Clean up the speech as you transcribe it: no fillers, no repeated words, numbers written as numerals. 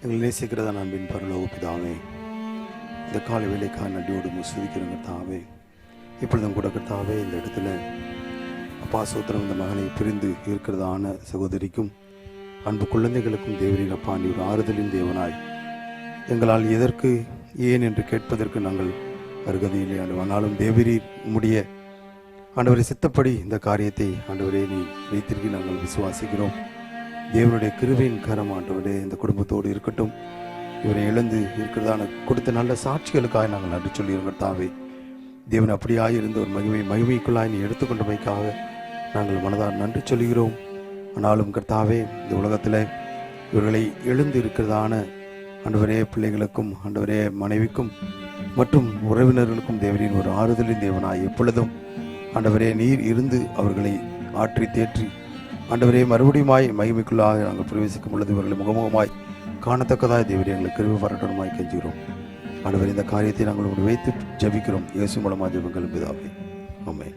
எங்கள் நேசிக்கிறதா அன்பின் பரலோக பிதாவே, இந்த காலை வேலைக்காக நடியோடு முஸ்திக்கிறோம் கர்த்தாவே. இப்பொழுதும் கூட கர்த்தாவே, இந்த இடத்துல அப்பா சோத்திரம் இந்த மகனை பிரிந்து இருக்கிறதான சகோதரிக்கும் அன்பு குழந்தைகளுக்கும் தேவரீர் அப்பா நீ ஒரு ஆறுதலின் தேவனாய், எங்களால் எதற்கு ஏன் என்று கேட்பதற்கு நாங்கள் அருகதையிலே ஆனாலும் தேவரீர் உம்முடைய ஆண்டவரை சித்தப்படி இந்த காரியத்தை ஆண்டவரே நீ வைத்திருக்க நாங்கள் விசுவாசிக்கிறோம். தேவனுடைய கிருபையின் கரம் ஆண்டவரே இந்த குடும்பத்தோடு இருக்கட்டும். இவரை இழந்து இருக்கிறதான கொடுத்த நல்ல சாட்சிகளுக்காக நாங்கள் நன்றி சொல்லியிருக்கோம் கர்த்தாவே. தேவன் அப்படியாக இருந்த ஒரு மகிமைக்குள்ளாய் நீ எடுத்துக்கொண்டமைக்காக நாங்கள் மனதார் நன்றி சொல்கிறோம். ஆனாலும் கர்த்தாவே, இந்த உலகத்தில் இவர்களை எழுந்து இருக்கிறதான ஆண்டவரே பிள்ளைகளுக்கும் ஆண்டவரே மனைவிக்கும் மற்றும் உறவினர்களுக்கும் தேவனின் ஒரு ஆறுதலின் தேவனாய் எப்பொழுதும் ஆண்டவரே நீர் இருந்து அவர்களை ஆற்றி தேற்றி ஆண்டவரே மறுபடியுமாய் மகிமைக்குள்ளாக நாங்கள் பிரவேசிக்கும் பொழுது இவர்களை முகமுகமாய் காணத்தக்கதாய் தேவரே எங்களுக்கு கிருபை வரட்டுமாய் கெஞ்சுகிறோம். ஆண்டவரே இந்த காரியத்தை நாங்கள் வைத்து ஜபிக்கிறோம். இயேசு மூலமாக ஜெபங்கள் பிதாவே, ஆமென்.